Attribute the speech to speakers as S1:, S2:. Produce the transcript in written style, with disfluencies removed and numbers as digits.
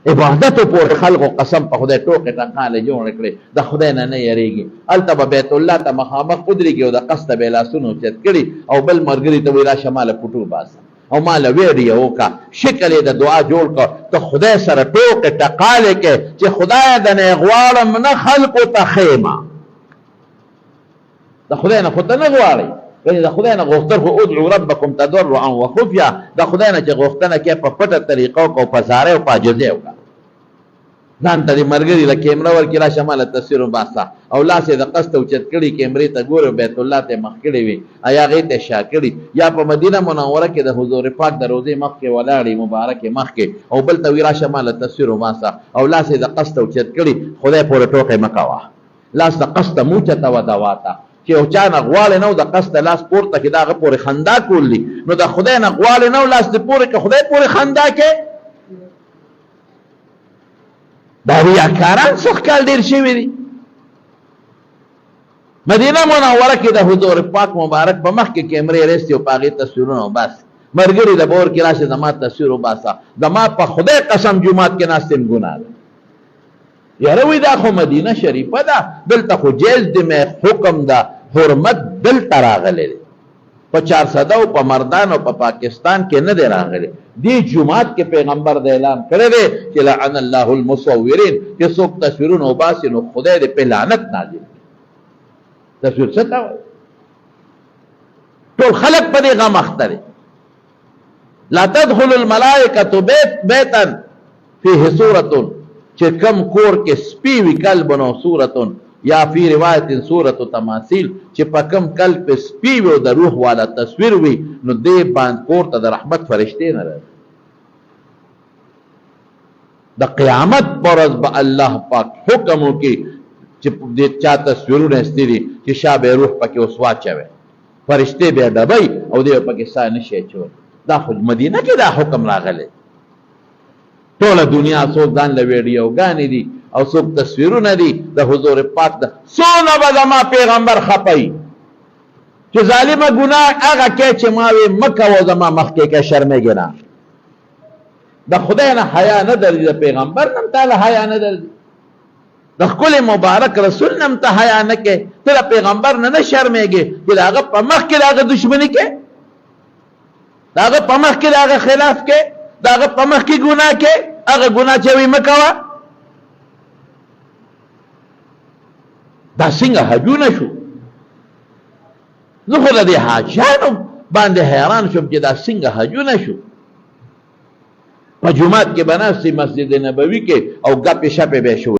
S1: عبادت پر خلق قسم په خدای ټوکې ټکاله جوړ کړي د خدای نه یریږي الته به بیت الله ته مخامخ ودرېږي او د قصد به لاسونو چت کړي او بل مرګري ته وی را شماله پټو باسه او مال ویډیو وکا شکل د دعا جوړ کړ ته خدای سره ټوکې ټکاله کې چې خدای د نه غواړم نه خلق ته خیمه د خدای نه خو ته نه غواړي د خدای نه غوښتل خو ادعوا ربکم تضرعا وخفیا د خدای نه چې غوښتنه کې په پټه طریقه او په زاره او په عاجزۍ وکړه ځان ته دې مرګري له کیمره ورکړي را شماله تصویر وباسه او لاس یې د قصد اوچت کړي کیمرې ته ګوري بیت الله ته مخ کړی وي یا هغې ته شا کړي یا په مدینه منوره کې د حضور پاک د روضې مخکې ولاړې مبارکې مخکې او بل ته وي را شماله تصویر وباسه او لاس یې د قصد اوچت کړي خدای پورې ټوکې مه کوه لاس د قصد مه اوچته وه دوا ته چې یو چا نه غواړې نه د قصد لاس پورته کړي د هغه پورې خندا کولی نو د خدای نه غواړې نه لاس دې پورې که خدای پورې خندا کې دا ریاکاران څه کال ډېر شوي دي مدینه منوره کې د حضور پاک مبارک په مخ کې کیمرې رسي او په هغې تصویرونه وباسي مرګري د بور کې راشي زما تصویر وباسه زما په خدای قسم جومات کې ناست یم ګناه ده یاره وی دا خو مدینه شریفه ده دلته خو جیز دی مې حکم ده حرمت دلته راغلی دی په 400 او په مردان او په پاکستان کې نه دی راغلی دی جمعات کې پیغمبر د اعلان کړی دی چې لعن الله المصورین چې څوک تصویرونه وباسي نو خدای دې په لعنت نازل تصویر څه ته وایي ټول خلق په دې غم اخته دی لا تدخل الملائکة بیتا فیه صورة چې کم کور کې سپی وي کلبن او صورتون یا فی روایت صورت تماثیل چې په کم کلب په سپی وي او د روح والا تصویر وي نو دې باندې کور ته د رحمت فرشتې نه راځي د قیامت پر ورځ به الله پاک حکم وکړي چې دې چا تصویرونه ایستي دي چې شابه روح پکې اوس واچوي فرشتې به ډبوي او دې پکې ساه نشي اچولی دا خو مدینه کې دا حکم راغلی ټوله دنیا څوک ځان له ویډیوګانې دي او څوک تصویرونه دي د حضور پاک ده څونه به زما پیغمبر خپوي چې ظالمه ګناه هغه کې چې ما وې مه کوه زما مخکې کې شرمېږې نه د خدای نه حیا نه درځي د پیغمبر نه هم تاله حیا نه درځي د ښکلي مبارک رسول نه هم ته حیا نه کې ته د پیغمبر نه نه شرمېږې چې د هغه په مخ کې د هغه دشمني کې د هغه په مخ کې د هغه خلاف کې د هغه په مخ کې ګناه کې هغه ګناه چې وي مه کوه دا څنګه حجونه شو زه خو د دې حاجیانو باندې حیران شوم چې دا څنګه حجونه شو په جومات کې به ناستې مسجد نبوي کې او ګپې شپې به شو